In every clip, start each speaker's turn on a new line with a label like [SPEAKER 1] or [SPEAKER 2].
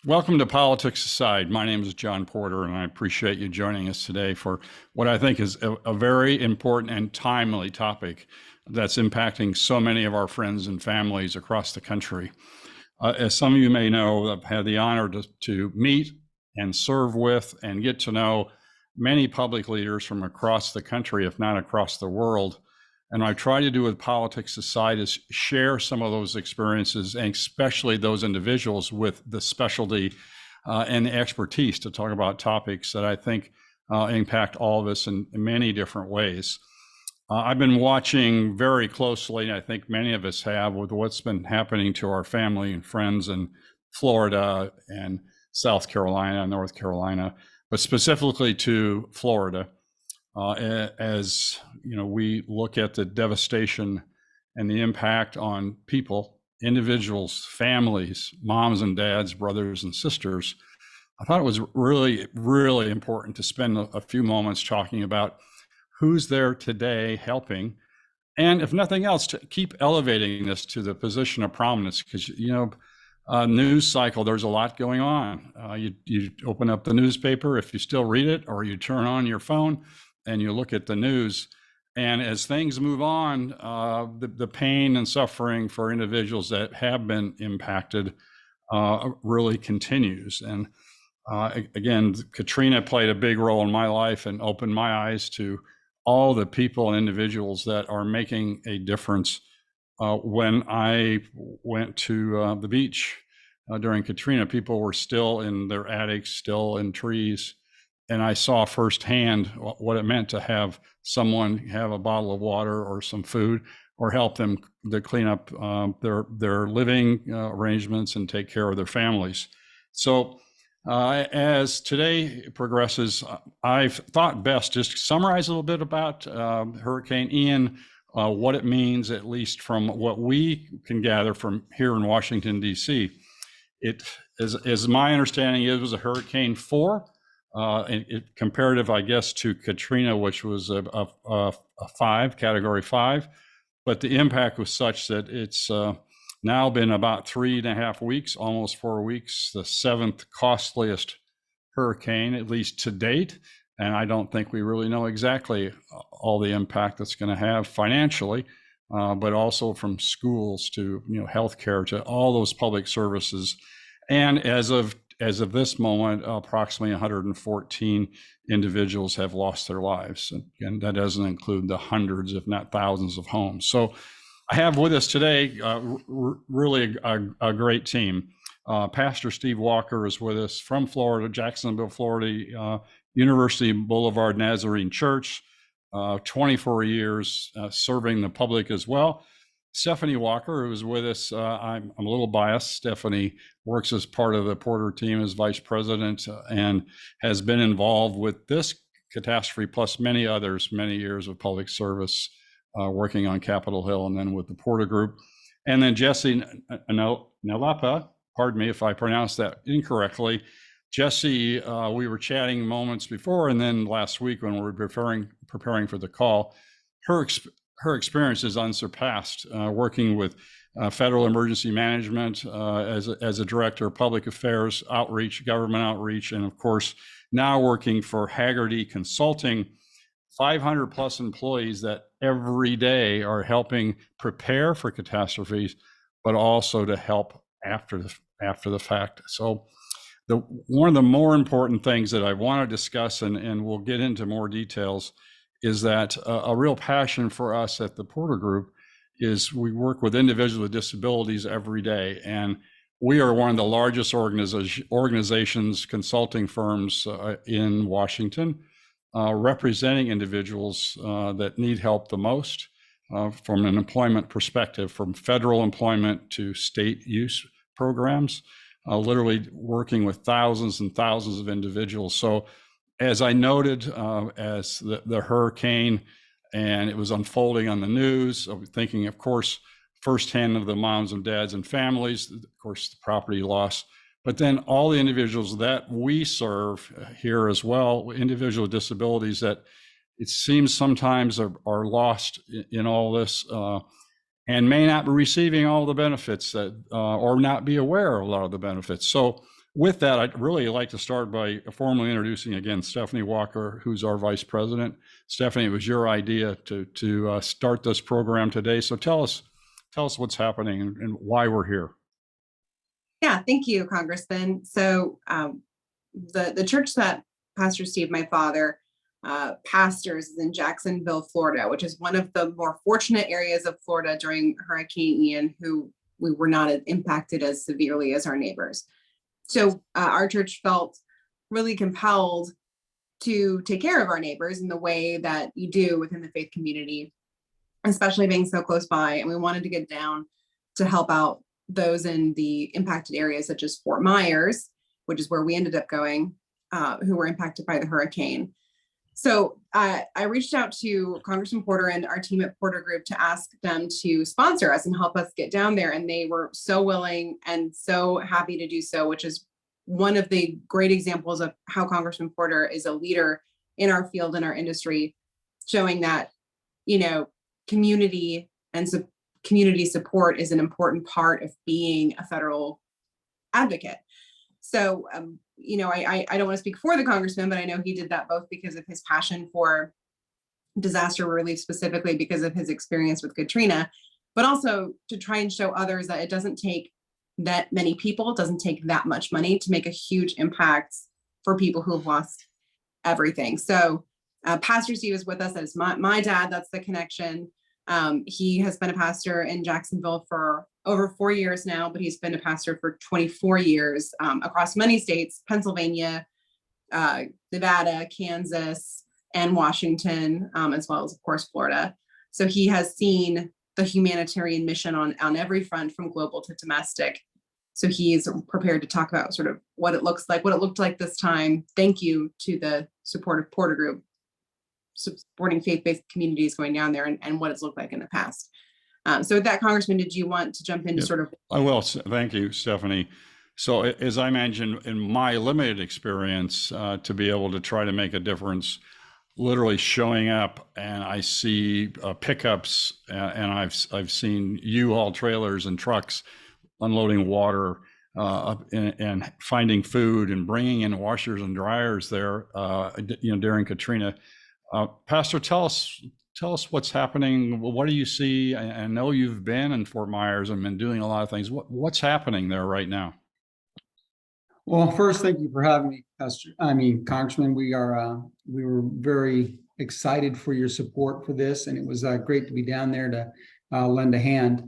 [SPEAKER 1] Welcome to Politics Aside. My name is Jon Porter, and I appreciate you joining us today for what I think is a very important and timely topic that's impacting so many of our friends and families across the country. As some of you may know, I've had the honor to meet and serve with and get to know many public leaders from across the country, if not across the world. And I try to do with Politics Aside is share some of those experiences, and especially those individuals with the specialty and the expertise to talk about topics that I think impact all of us in many different ways. I've been watching very closely, and I think many of us have, with what's been happening to our family and friends in Florida and South Carolina, North Carolina, but specifically to Florida. As you know, we look at the devastation and the impact on people, individuals, families, moms and dads, brothers and sisters. I thought it was really, really important to spend a few moments talking about who's there today helping, and if nothing else, to keep elevating this to the position of prominence, because news cycle, there's a lot going on. You open up the newspaper, if you still read it, or you turn on your phone and you look at the news, and as things move on, the pain and suffering for individuals that have been impacted really continues. And again, Katrina played a big role in my life and opened my eyes to all the people and individuals that are making a difference. When I went to the beach during Katrina, people were still in their attics, still in trees. And I saw firsthand what it meant to have someone have a bottle of water or some food, or help them to clean up their living arrangements and take care of their families. So as today progresses, I've thought best just to summarize a little bit about Hurricane Ian, what it means, at least from what we can gather from here in Washington, D.C. It is my understanding, it was a Hurricane 4. Comparative, I guess, to Katrina, which was a 5, category 5, but the impact was such that it's now been about 3.5 weeks, almost 4 weeks, the 7th costliest hurricane, at least to date. And I don't think we really know exactly all the impact that's going to have financially, but also from schools to healthcare to all those public services. And as of this moment, approximately 114 individuals have lost their lives. And that doesn't include the hundreds, if not thousands, of homes. So I have with us today really a great team. Pastor Steve Walker is with us from Florida, Jacksonville, Florida, University Boulevard Nazarene Church, 24 years serving the public as well. Stephanie Walker, who is with us, I'm a little biased. Stephanie works as part of the Porter team as vice president and has been involved with this catastrophe, plus many others, many years of public service, working on Capitol Hill and then with the Porter Group. And then Jessi Nalepa, pardon me if I pronounced that incorrectly. Jessi, we were chatting moments before, and then last week when we were preparing for the call, her experience is unsurpassed, working with federal emergency management as a director of public affairs, outreach, government outreach, and of course, now working for Hagerty Consulting, 500 plus employees that every day are helping prepare for catastrophes, but also to help after the fact. So one of the more important things that I want to discuss, and we'll get into more details, is that a real passion for us at the Porter Group is we work with individuals with disabilities every day. And we are one of the largest organizations, consulting firms in Washington, representing individuals that need help the most from an employment perspective, from federal employment to state use programs, literally working with thousands and thousands of individuals. So as I noted, as the hurricane and it was unfolding on the news, I was thinking, of course, firsthand of the moms and dads and families, of course, the property loss, but then all the individuals that we serve here as well, individuals with disabilities that it seems sometimes are lost in all this and may not be receiving all the benefits that, or not be aware of a lot of the benefits. So With that, I'd really like to start by formally introducing again Stephanie Walker, who's our vice president. Stephanie, it was your idea to start this program today. So tell us what's happening and why we're here.
[SPEAKER 2] Yeah, thank you, Congressman. So the church that Pastor Steve, my father, pastors is in Jacksonville, Florida, which is one of the more fortunate areas of Florida during Hurricane Ian, who we were not impacted as severely as our neighbors. So our church felt really compelled to take care of our neighbors in the way that you do within the faith community, especially being so close by. And we wanted to get down to help out those in the impacted areas such as Fort Myers, which is where we ended up going, who were impacted by the hurricane. So I reached out to Congressman Porter and our team at Porter Group to ask them to sponsor us and help us get down there. And they were so willing and so happy to do so, which is one of the great examples of how Congressman Porter is a leader in our field and our industry, showing that, community and community support is an important part of being a federal advocate. So, I don't want to speak for the congressman, but I know he did that both because of his passion for disaster relief, specifically because of his experience with Katrina, but also to try and show others that it doesn't take that many people, it doesn't take that much money to make a huge impact for people who have lost everything. So Pastor Steve is with us. That is my dad. That's the connection. He has been a pastor in Jacksonville for over 4 years now, but he's been a pastor for 24 years across many states, Pennsylvania, Nevada, Kansas, and Washington, as well as, of course, Florida. So he has seen the humanitarian mission on every front, from global to domestic. So he's prepared to talk about sort of what it looks like, what it looked like this time. Thank you to the support of Porter Group, supporting faith-based communities going down there, and what it's looked like in the past. So with that, Congressman, did you want to jump in? Sort of?
[SPEAKER 1] I will. Thank you, Stephanie. So as I mentioned, in my limited experience, to be able to try to make a difference, literally showing up, and I see pickups, and I've seen U-Haul trailers and trucks unloading water, and finding food and bringing in washers and dryers there, during Katrina. Pastor, tell us what's happening. What do you see? I know you've been in Fort Myers and been doing a lot of things. What's happening there right now?
[SPEAKER 3] Well, first, thank you for having me, Congressman. We were very excited for your support for this, and it was great to be down there to lend a hand.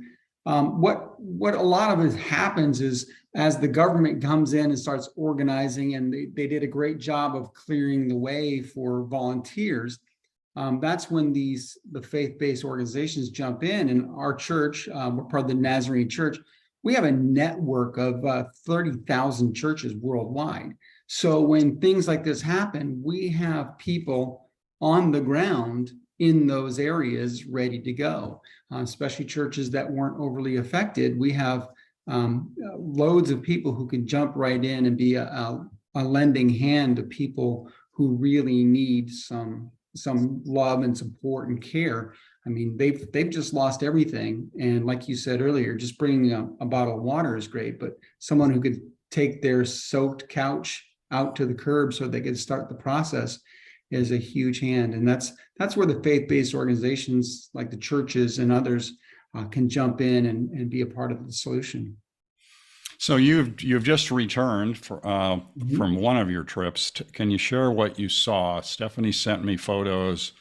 [SPEAKER 3] What a lot of it happens is, as the government comes in and starts organizing, and they did a great job of clearing the way for volunteers, that's when the faith-based organizations jump in. And our church, we're part of the Nazarene church. We have a network of 30,000 churches worldwide. So when things like this happen, we have people on the ground in those areas ready to go, especially churches that weren't overly affected. We have loads of people who can jump right in and be a lending hand to people who really need some love and support and care. I mean, they've just lost everything. And like you said earlier, just bringing a bottle of water is great, but someone who could take their soaked couch out to the curb so they could start the process is a huge hand. And that's where the faith-based organizations like the churches and others can jump in and be a part of the solution.
[SPEAKER 1] So you've just returned from one of your trips. Can you share what you saw? Stephanie sent me photos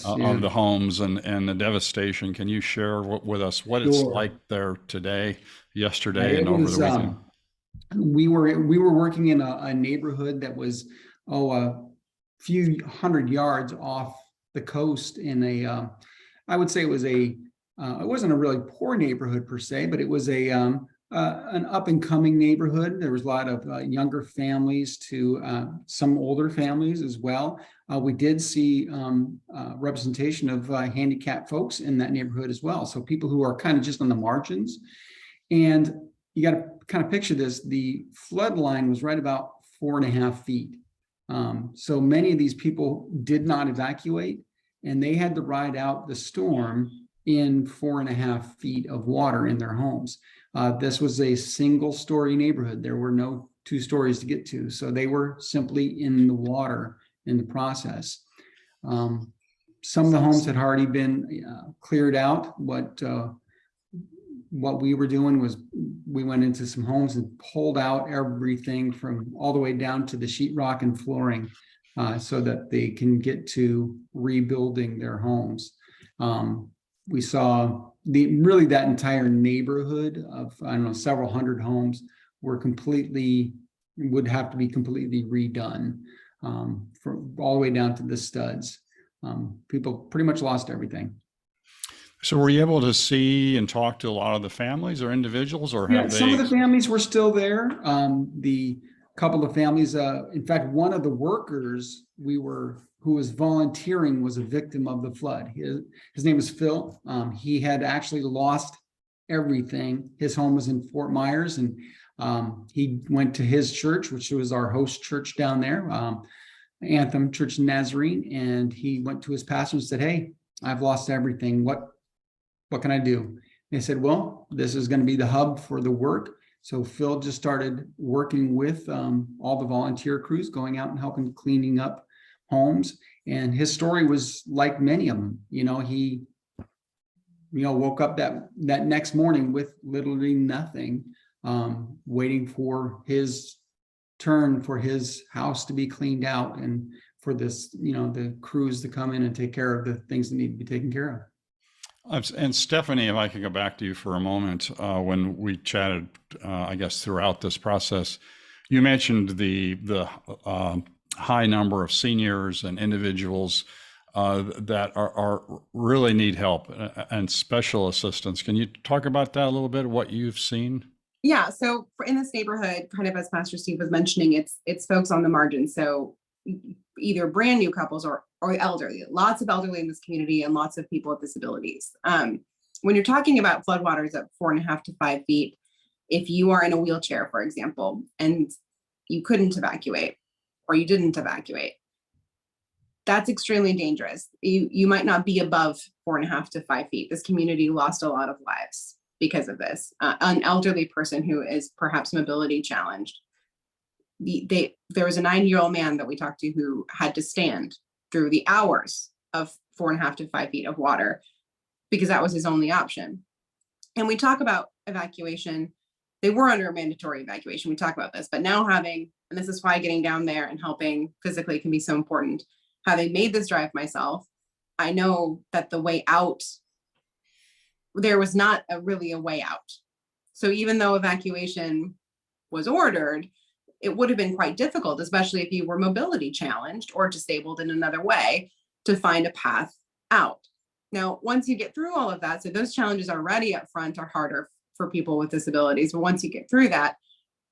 [SPEAKER 1] of the homes and the devastation. Can you share with us what it's like there today, yesterday, and over the weekend?
[SPEAKER 3] We were working in a neighborhood that was a few hundred yards off the coast in I would say it was it wasn't a really poor neighborhood per se, but it was an up and coming neighborhood. There was a lot of younger families to some older families as well. We did see representation of handicapped folks in that neighborhood as well. So people who are kind of just on the margins. And you got to kind of picture this. The flood line was right about 4.5 feet. So many of these people did not evacuate, and they had to ride out the storm in 4.5 feet of water in their homes. This was a single-story neighborhood. There were no 2 stories to get to. So they were simply in the water in the process. Some of the homes had already been cleared out. What we were doing was we went into some homes and pulled out everything from all the way down to the sheetrock and flooring, so that they can get to rebuilding their homes. We saw really that entire neighborhood of, I don't know, several hundred homes would have to be completely redone, from all the way down to the studs. People pretty much lost everything.
[SPEAKER 1] So were you able to see and talk to a lot of the families or individuals, or have
[SPEAKER 3] Some of
[SPEAKER 1] they?
[SPEAKER 3] the families were still there. The couple of families, in fact, one of the workers who was volunteering was a victim of the flood. His name was Phil. He had actually lost everything. His home was in Fort Myers, and he went to his church, which was our host church down there, Anthem Church Nazarene, and he went to his pastor and said, "Hey, I've lost everything. What can I do?" They said, "Well, this is going to be the hub for the work." So Phil just started working with all the volunteer crews, going out and helping cleaning up homes. And his story was like many of them. He woke up that next morning with literally nothing, waiting for his turn for his house to be cleaned out and for this, the crews to come in and take care of the things that need to be taken care of.
[SPEAKER 1] And Stephanie, if I could go back to you for a moment, when we chatted, I guess throughout this process, you mentioned the high number of seniors and individuals that are really need help and special assistance. Can you talk about that a little bit? What you've seen?
[SPEAKER 2] Yeah. So in this neighborhood, kind of as Pastor Steve was mentioning, it's folks on the margins. So either brand new couples or elderly, lots of elderly in this community and lots of people with disabilities. When you're talking about floodwaters at 4.5 to 5 feet, if you are in a wheelchair, for example, and you couldn't evacuate or you didn't evacuate, that's extremely dangerous. You might not be above 4.5 to 5 feet. This community lost a lot of lives because of this. An elderly person who is perhaps mobility challenged. There was a 90-year-old man that we talked to who had to stand through the hours of 4.5 to 5 feet of water because that was his only option. And we talk about evacuation. They were under a mandatory evacuation. We talk about this, but now and this is why getting down there and helping physically can be so important. Having made this drive myself, I know that the way out, there was not really a way out. So even though evacuation was ordered, it would have been quite difficult, especially if you were mobility challenged or disabled in another way, to find a path out. Now, once you get through all of that, so those challenges already up front are harder for people with disabilities. But once you get through that,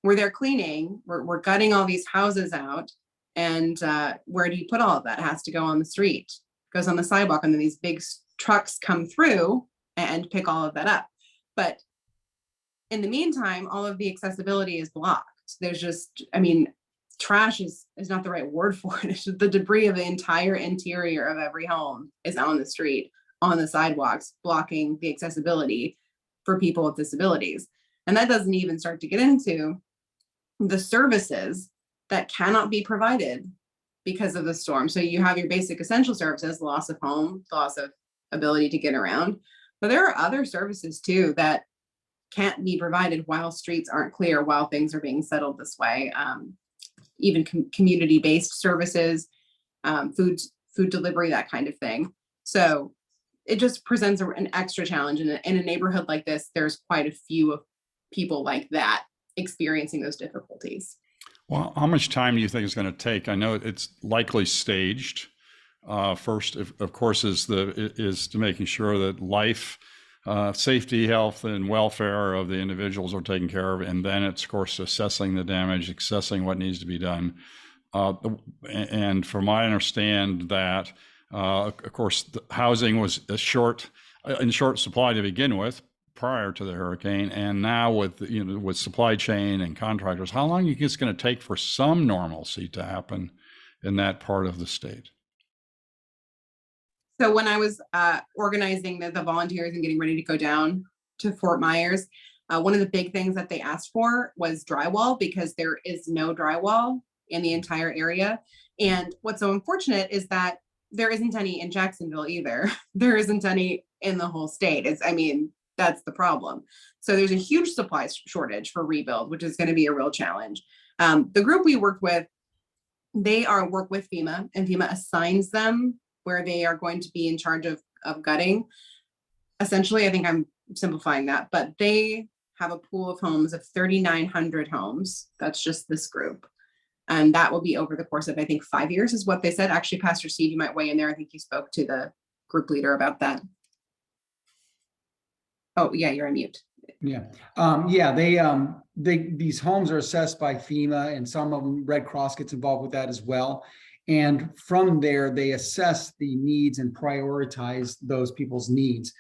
[SPEAKER 2] we're there cleaning, we're gutting all these houses out. And where do you put all of that? It has to go on the street, goes on the sidewalk, and then these big trucks come through and pick all of that up. But in the meantime, all of the accessibility is blocked. There's just, trash is not the right word for it. It's just the debris of the entire interior of every home is on the street, on the sidewalks, blocking the accessibility for people with disabilities. And that doesn't even start to get into the services that cannot be provided because of the storm. So you have your basic essential services, loss of home, loss of ability to get around. But there are other services too that can't be provided while streets aren't clear, while things are being settled this way. Even community-based services, food delivery, that kind of thing. So it just presents an extra challenge. In a neighborhood like this, there's quite a few of people like that experiencing those difficulties.
[SPEAKER 1] Well, how much time do you think it's going to take? I know it's likely staged. First, of course, is to making sure that life, safety, health, and welfare of the individuals are taken care of, and then it's, of course, assessing the damage, assessing what needs to be done. And from what I understand, that of course, the housing was in short supply to begin with prior to the hurricane, and now with supply chain and contractors, how long do you think it's going to take for some normalcy to happen in that part of the state?
[SPEAKER 2] So when I was organizing the volunteers and getting ready to go down to Fort Myers, One of the big things that they asked for was drywall, because there is no drywall in the entire area. And what's so unfortunate is that there isn't any in Jacksonville either. There isn't any in the whole state. That's the problem. So there's a huge supply shortage for rebuild, which is going to be a real challenge. The group we worked with, they work with FEMA, and FEMA assigns them where they are going to be in charge of gutting. Essentially, I think I'm simplifying that, but they have a pool of homes of 3,900 homes. That's just this group. And that will be over the course of, I think, 5 years is what they said. Actually, Pastor Steve, you might weigh in there. I think you spoke to the group leader about that. Oh, yeah, you're on mute.
[SPEAKER 3] Yeah. These homes are assessed by FEMA, and some of them, Red Cross gets involved with that as well. And from there, they assess the needs and prioritize those people's needs.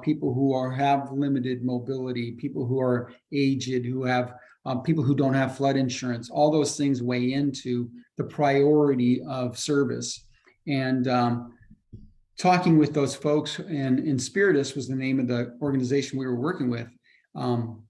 [SPEAKER 3] People who have limited mobility, people who are aged, who have people who don't have flood insurance. All those things weigh into the priority of service. And talking with those folks, and Inspiritus was the name of the organization we were working with.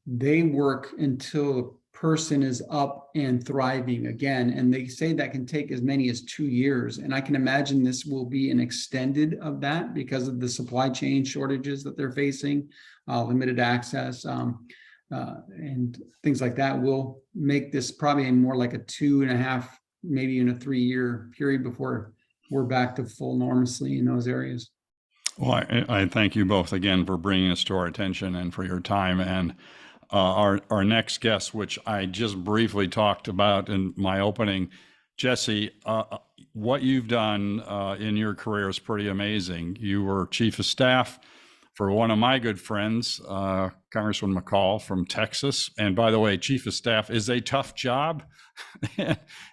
[SPEAKER 3] They work until a person is up and thriving again. And they say that can take as many as 2 years. And I can imagine this will be an extended of that because of the supply chain shortages that they're facing, limited access, and things like that will make this probably more like a 2.5, maybe in a 3-year period before we're back to full normalcy in those areas.
[SPEAKER 1] Well, I thank you both again for bringing this to our attention and for your time. And our next guest, which I just briefly talked about in my opening, Jessi, what you've done in your career is pretty amazing. You were chief of staff for one of my good friends, Congressman McCall from Texas. And by the way, chief of staff is a tough job,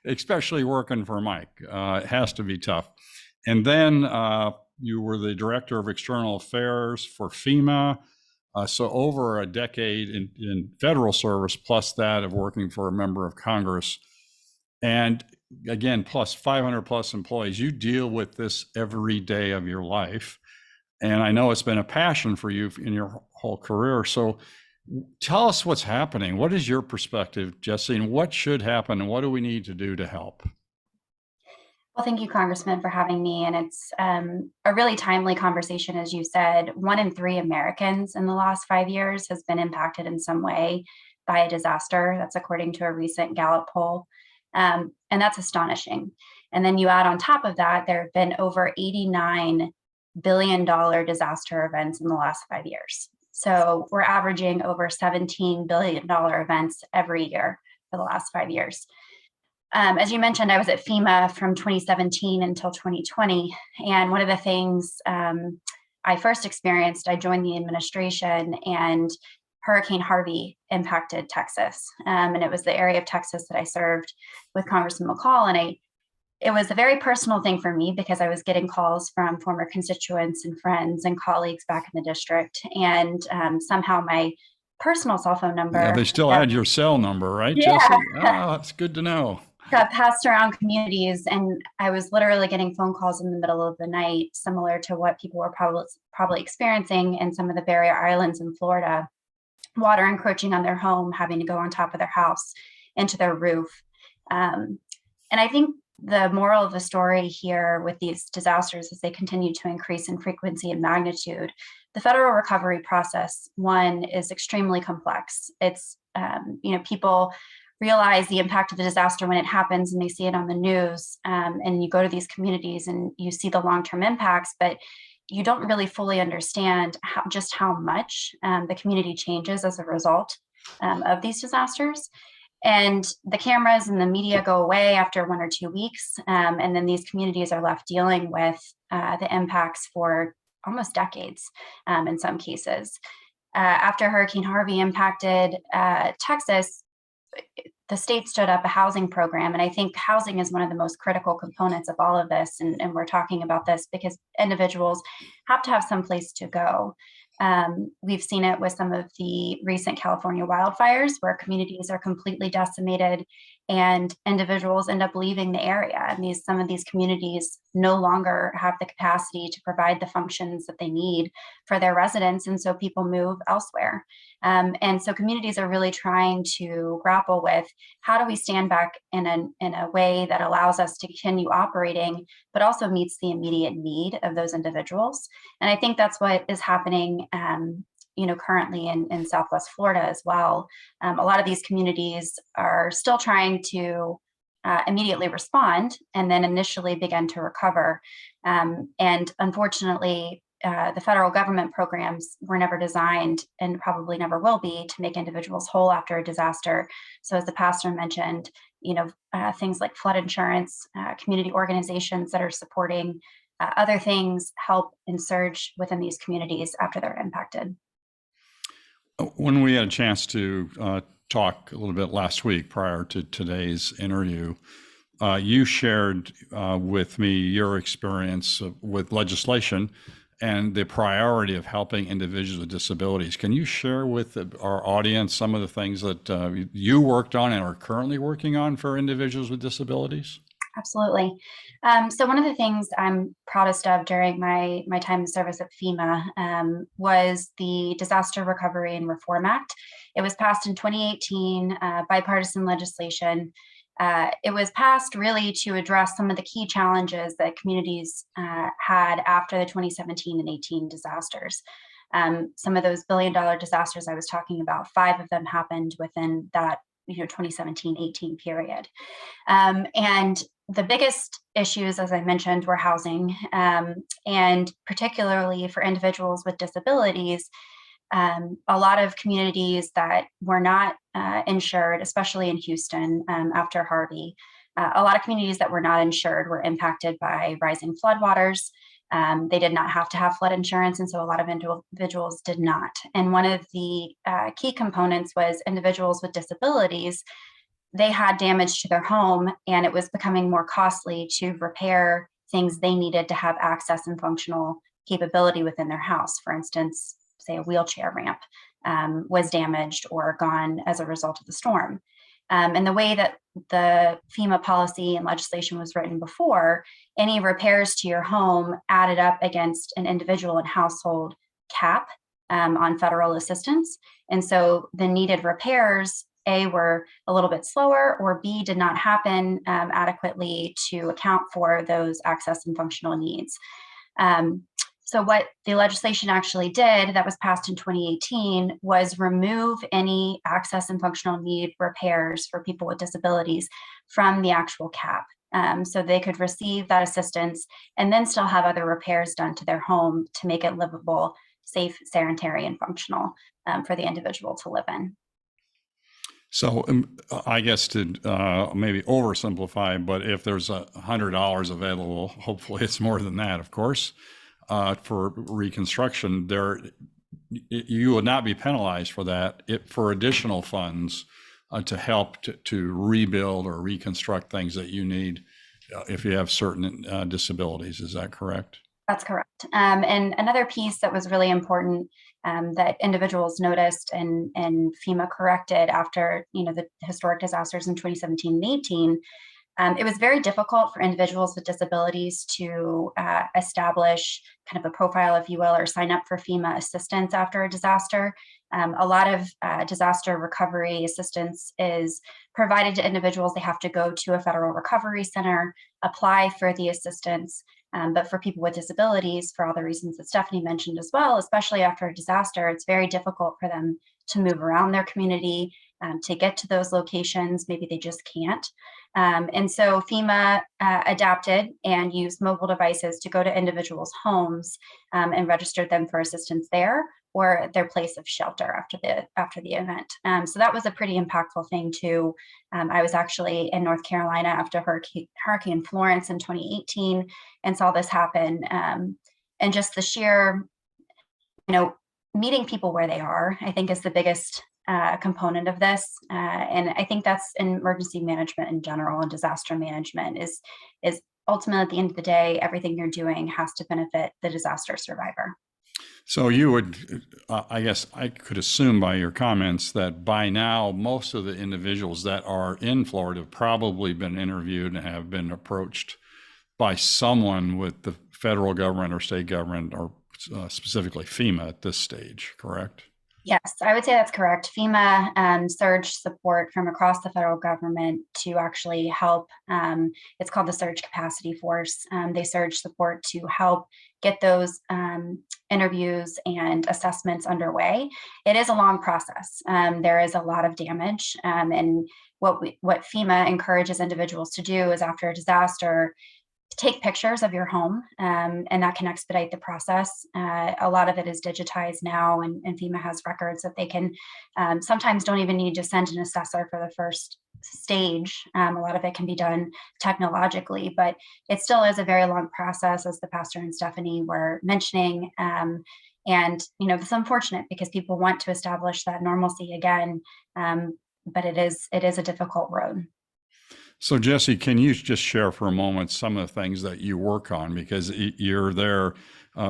[SPEAKER 1] especially working for Mike. It has to be tough. And then you were the director of external affairs for FEMA. So over a decade in federal service, plus that of working for a member of Congress. And again, plus 500 plus employees. You deal with this every day of your life. And I know it's been a passion for you in your whole career. So tell us what's happening. What is your perspective, Jessi, and what should happen, and what do we need to do to help?
[SPEAKER 4] Well, thank you, Congressman, for having me. And it's a really timely conversation. As you said, 1 in 3 Americans in the last 5 years has been impacted in some way by a disaster. That's according to a recent Gallup poll. And that's astonishing. And then you add on top of that, there have been over $89 billion disaster events in the last 5 years. So we're averaging over $17 billion events every year for the last 5 years. As you mentioned, I was at FEMA from 2017 until 2020. And one of the things I first experienced, I joined the administration and Hurricane Harvey impacted Texas. And it was the area of Texas that I served with Congressman McCall. And it was a very personal thing for me because I was getting calls from former constituents and friends and colleagues back in the district. And somehow my personal cell phone number.
[SPEAKER 1] Yeah, they still had your cell number, right,
[SPEAKER 4] Yeah.
[SPEAKER 1] Jessi? Oh, that's good to know.
[SPEAKER 4] Got passed around communities, and I was literally getting phone calls in the middle of the night, similar to what people were probably experiencing in some of the barrier islands in Florida, water encroaching on their home, having to go on top of their house, into their roof. And I think the moral of the story here with these disasters is they continue to increase in frequency and magnitude. The federal recovery process, one, is extremely complex. It's, people realize the impact of the disaster when it happens and they see it on the news, and you go to these communities and you see the long-term impacts, but you don't really fully understand just how much the community changes as a result of these disasters. And the cameras and the media go away after 1 or 2 weeks, and then these communities are left dealing with the impacts for almost decades in some cases. After Hurricane Harvey impacted Texas, the state stood up a housing program. And I think housing is one of the most critical components of all of this. And we're talking about this because individuals have to have some place to go. We've seen it with some of the recent California wildfires where communities are completely decimated and individuals end up leaving the area. And some of these communities no longer have the capacity to provide the functions that they need for their residents. And so people move elsewhere. And so communities are really trying to grapple with, how do we stand back in a way that allows us to continue operating, but also meets the immediate need of those individuals. And I think that's what is happening currently in Southwest Florida as well. A lot of these communities are still trying to immediately respond and then initially begin to recover. And unfortunately, the federal government programs were never designed, and probably never will be, to make individuals whole after a disaster. So as the pastor mentioned, things like flood insurance, community organizations that are supporting other things help and surge within these communities after they're impacted.
[SPEAKER 1] When we had a chance to talk a little bit last week prior to today's interview, you shared with me your experience with legislation and the priority of helping individuals with disabilities. Can you share with our audience some of the things that you worked on and are currently working on for individuals with disabilities?
[SPEAKER 4] Absolutely. So one of the things I'm proudest of during my time in service at FEMA was the Disaster Recovery and Reform Act. It was passed in 2018, bipartisan legislation. It was passed really to address some of the key challenges that communities had after the 2017 and 18 disasters. Some of those billion-dollar disasters I was talking about, 5 of them happened within that 2017-18 period. And the biggest issues, as I mentioned, were housing, and particularly for individuals with disabilities. A lot of communities that were not insured, especially in Houston after Harvey, a lot of communities that were not insured were impacted by rising floodwaters. They did not have to have flood insurance, and so a lot of individuals did not. And one of the key components was individuals with disabilities. They had damage to their home, and it was becoming more costly to repair things they needed to have access and functional capability within their house. For instance, say a wheelchair ramp was damaged or gone as a result of the storm. And the way that the FEMA policy and legislation was written before, any repairs to your home added up against an individual and household cap on federal assistance. And so the needed repairs, A, were a little bit slower, or B, did not happen adequately to account for those access and functional needs. So what the legislation actually did, that was passed in 2018, was remove any access and functional need repairs for people with disabilities from the actual cap. So they could receive that assistance and then still have other repairs done to their home to make it livable, safe, sanitary, and functional for the individual to live in.
[SPEAKER 1] So I guess to maybe oversimplify, but if there's $100 available, hopefully it's more than that, of course, for reconstruction, you would not be penalized for that for additional funds to help to rebuild or reconstruct things that you need if you have certain disabilities. Is that correct?
[SPEAKER 4] That's correct. And another piece that was really important that individuals noticed and FEMA corrected after the historic disasters in 2017 and 18, it was very difficult for individuals with disabilities to establish kind of a profile, if you will, or sign up for FEMA assistance after a disaster. A lot of disaster recovery assistance is provided to individuals. They have to go to a federal recovery center, apply for the assistance. But for people with disabilities, for all the reasons that Stephanie mentioned as well, especially after a disaster, it's very difficult for them to move around their community, to get to those locations. Maybe they just can't. And so FEMA adapted and used mobile devices to go to individuals' homes and registered them for assistance there or their place of shelter after the event. So that was a pretty impactful thing too. I was actually in North Carolina after Hurricane Florence in 2018 and saw this happen. And just the sheer, meeting people where they are, I think, is the biggest component of this. And I think that's in emergency management in general, and disaster management is ultimately, at the end of the day, everything you're doing has to benefit the disaster survivor.
[SPEAKER 1] So you would, I guess I could assume by your comments that by now, most of the individuals that are in Florida have probably been interviewed and have been approached by someone with the federal government or state government or specifically FEMA at this stage, correct?
[SPEAKER 4] Yes, I would say that's correct. FEMA surge support from across the federal government to actually help. It's called the Surge Capacity Force. They surge support to help get those interviews and assessments underway. It is a long process. There is a lot of damage, and what FEMA encourages individuals to do is after a disaster, take pictures of your home, and that can expedite the process. A lot of it is digitized now, and FEMA has records that they can sometimes don't even need to send an assessor for the first stage. A lot of it can be done technologically, but it still is a very long process, as the pastor and Stephanie were mentioning. And it's unfortunate because people want to establish that normalcy again, but it is a difficult road.
[SPEAKER 1] So Jessi, can you just share for a moment some of the things that you work on, because you're there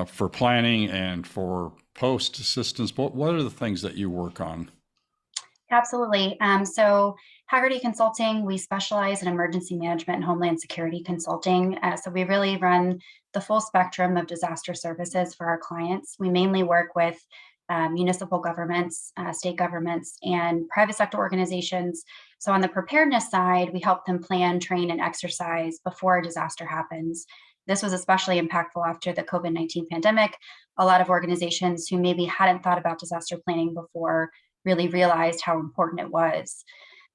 [SPEAKER 1] for planning and for post assistance. What are the things that you work on?
[SPEAKER 4] Absolutely. So Hagerty Consulting, we specialize in emergency management and homeland security consulting. So we really run the full spectrum of disaster services for our clients. We mainly work with municipal governments, state governments, and private sector organizations. So on the preparedness side, we help them plan, train, and exercise before a disaster happens. This was especially impactful after the COVID-19 pandemic. A lot of organizations who maybe hadn't thought about disaster planning before really realized how important it was.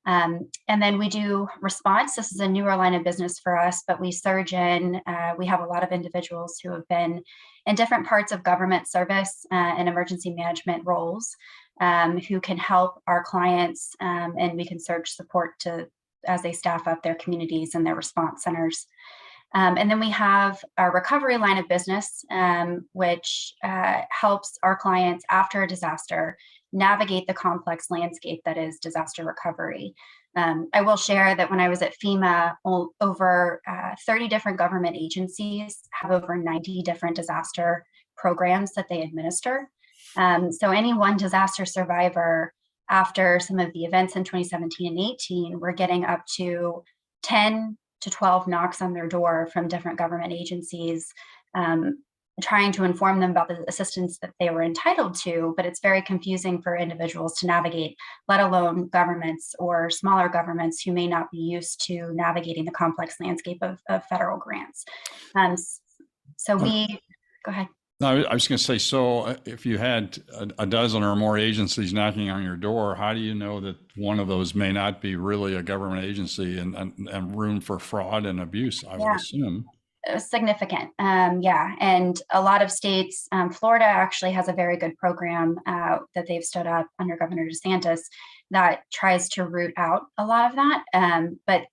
[SPEAKER 4] And then we do response. This is a newer line of business for us, but we surge in. We have a lot of individuals who have been in different parts of government service and emergency management roles who can help our clients, and we can surge support as they staff up their communities and their response centers. And then we have our recovery line of business, which helps our clients after a disaster navigate the complex landscape that is disaster recovery. I will share that when I was at FEMA, over 30 different government agencies have over 90 different disaster programs that they administer. So any one disaster survivor, after some of the events in 2017 and 18, we're getting up to 10 to 12 knocks on their door from different government agencies, trying to inform them about the assistance that they were entitled to, but it's very confusing for individuals to navigate, let alone governments or smaller governments who may not be used to navigating the complex landscape of federal grants. Go ahead.
[SPEAKER 1] No, I was going to say, so if you had a dozen or more agencies knocking on your door, how do you know that one of those may not be really a government agency and room for fraud and abuse, I would assume?
[SPEAKER 4] Significant. And a lot of states, Florida actually has a very good program that they've stood up under Governor DeSantis that tries to root out a lot of that. But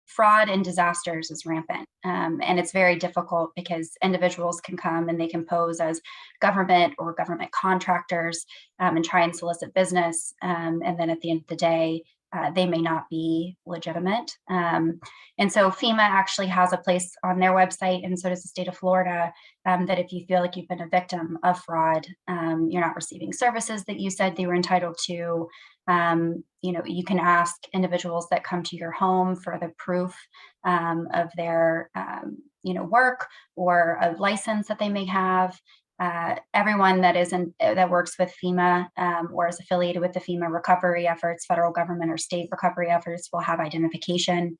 [SPEAKER 4] fraud and disasters is rampant. And it's very difficult because individuals can come and they can pose as government or government contractors and try and solicit business. And then at the end of the day, they may not be legitimate. And so FEMA actually has a place on their website, and so does the state of Florida, that if you feel like you've been a victim of fraud, you're not receiving services that you said they were entitled to, you can ask individuals that come to your home for the proof of their work or a license that they may have. Everyone that works with FEMA or is affiliated with the FEMA recovery efforts, federal government or state recovery efforts, will have identification.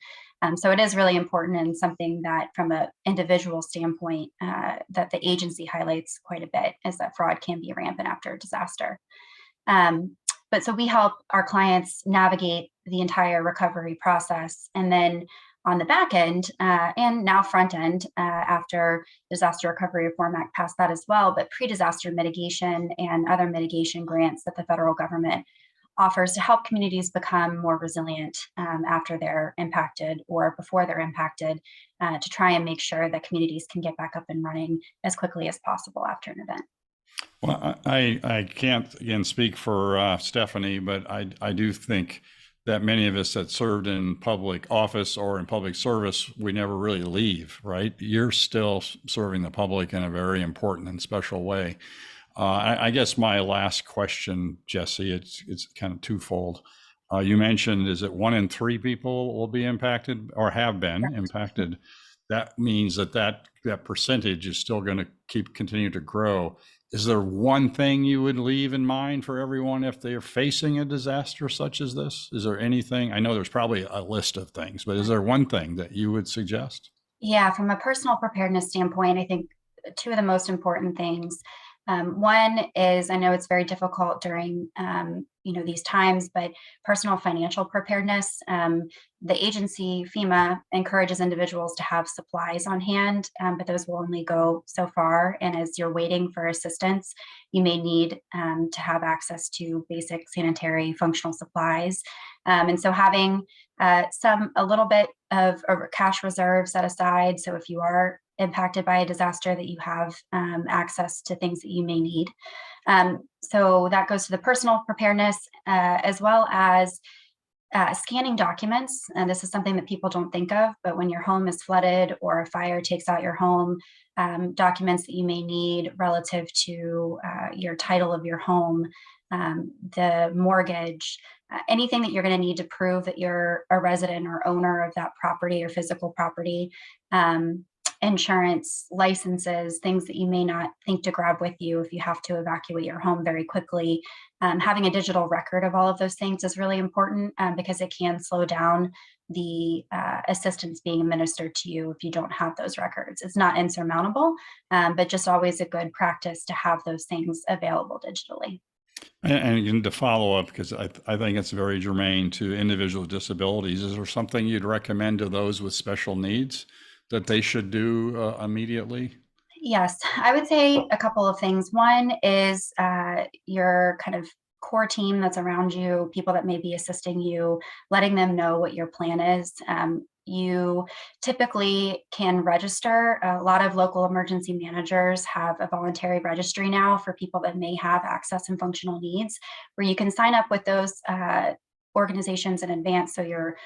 [SPEAKER 4] So it is really important, and something that from an individual standpoint that the agency highlights quite a bit is that fraud can be rampant after a disaster. But so we help our clients navigate the entire recovery process. And then on the back end and now front end after Disaster Recovery Reform Act passed that as well, but pre-disaster mitigation and other mitigation grants that the federal government offers to help communities become more resilient after they're impacted or before they're impacted, to try and make sure that communities can get back up and running as quickly as possible after an event.
[SPEAKER 1] Well, I can't, again, speak for Stephanie, but I do think that many of us that served in public office or in public service, we never really leave, right? You're still serving the public in a very important and special way. I guess my last question, Jessi, it's kind of twofold. You mentioned, is it 1 in 3 people will be impacted or have been impacted? That means that percentage is still going to continue to grow. Is there one thing you would leave in mind for everyone if they're facing a disaster such as this? Is there anything? I know there's probably a list of things, but is there one thing that you would suggest?
[SPEAKER 4] Yeah, from a personal preparedness standpoint, I think 2 of the most important things. One is, I know it's very difficult during these times, but personal financial preparedness. The agency FEMA encourages individuals to have supplies on hand, but those will only go so far. And as you're waiting for assistance, you may need to have access to basic sanitary functional supplies. And so having a little bit of a cash reserve set aside, so if you are impacted by a disaster, that you have access to things that you may need. So that goes to the personal preparedness, as well as scanning documents. And this is something that people don't think of, but when your home is flooded or a fire takes out your home, documents that you may need relative to your title of your home, the mortgage, anything that you're going to need to prove that you're a resident or owner of that property or physical property, insurance, licenses, things that you may not think to grab with you if you have to evacuate your home very quickly. Having a digital record of all of those things is really important because it can slow down the assistance being administered to you if you don't have those records. It's not insurmountable, but just always a good practice to have those things available digitally.
[SPEAKER 1] And again, to follow up, because I think it's very germane to individual disabilities, is there something you'd recommend to those with special needs that they should do immediately?
[SPEAKER 4] Yes, I would say a couple of things. One is your kind of core team that's around you, people that may be assisting you, letting them know what your plan is. You typically can register. A lot of local emergency managers have a voluntary registry now for people that may have access and functional needs, where you can sign up with those organizations in advance. So your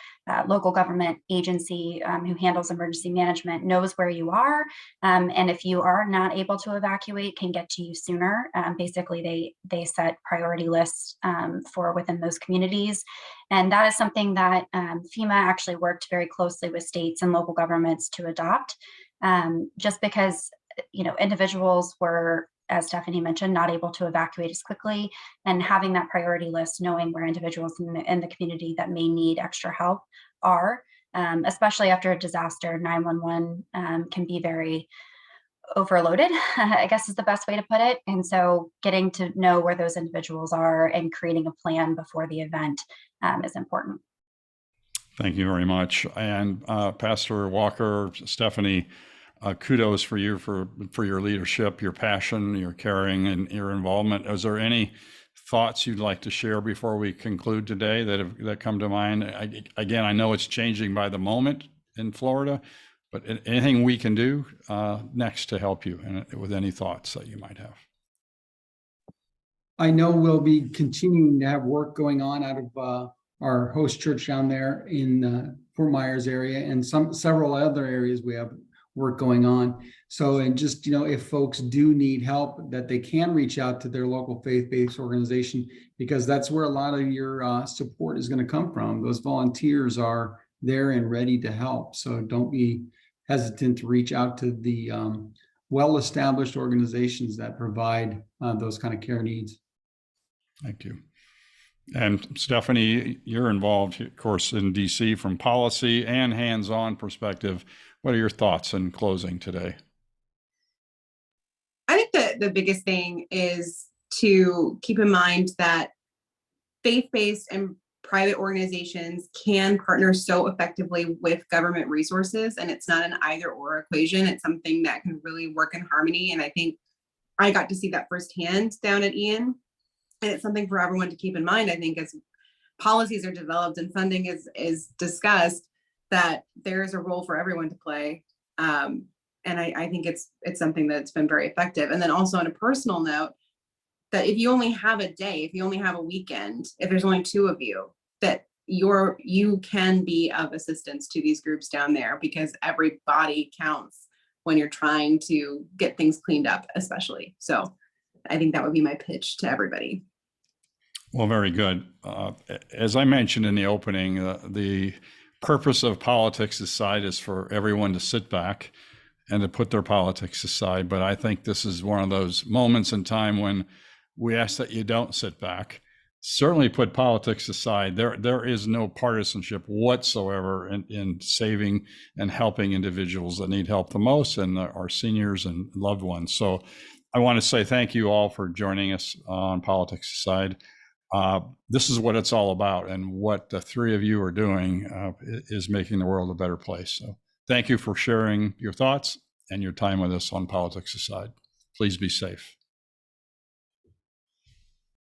[SPEAKER 4] local government agency who handles emergency management knows where you are. And if you are not able to evacuate, can get to you sooner. Basically, they set priority lists for within those communities. And that is something that FEMA actually worked very closely with states and local governments to adopt, just because individuals were, as Stephanie mentioned, not able to evacuate as quickly, and having that priority list, knowing where individuals in the community that may need extra help are, especially after a disaster. 911 can be very overloaded, I guess is the best way to put it. And so getting to know where those individuals are and creating a plan before the event is important.
[SPEAKER 1] Thank you very much. And Pastor Walker, Stephanie, kudos for you for your leadership, your passion, your caring, and your involvement. Is there any thoughts you'd like to share before we conclude today that come to mind? Again, I know it's changing by the moment in Florida, but anything we can do next to help you and with any thoughts that you might have?
[SPEAKER 3] I know we'll be continuing to have work going on out of our host church down there in Fort Myers area, and several other areas we have work going on. So, and just, if folks do need help, that they can reach out to their local faith-based organization, because that's where a lot of your support is going to come from. Those volunteers are there and ready to help. So don't be hesitant to reach out to the well-established organizations that provide those kind of care needs.
[SPEAKER 1] Thank you. And Stephanie, you're involved, of course, in DC from policy and hands-on perspective. What are your thoughts in closing today?
[SPEAKER 2] I think that the biggest thing is to keep in mind that faith-based and private organizations can partner so effectively with government resources, and it's not an either-or equation. It's something that can really work in harmony. And I think I got to see that firsthand down at Ian. And it's something for everyone to keep in mind, I think, as policies are developed and funding is discussed, that there's a role for everyone to play. And I think it's something that's been very effective. And then also on a personal note, that if you only have a day, if you only have a weekend, if there's only 2 of you, that you can be of assistance to these groups down there, because every body counts when you're trying to get things cleaned up, especially. So I think that would be my pitch to everybody.
[SPEAKER 1] Well, very good. As I mentioned in the opening, the purpose of Politics Aside is for everyone to sit back and to put their politics aside. But I think this is one of those moments in time when we ask that you don't sit back. Certainly put politics aside. There is no partisanship whatsoever in saving and helping individuals that need help the most, and our seniors and loved ones. So I want to say thank you all for joining us on Politics Aside. This is what it's all about, and what the three of you are doing is making the world a better place. So thank you for sharing your thoughts and your time with us on Politics Aside. Please be safe.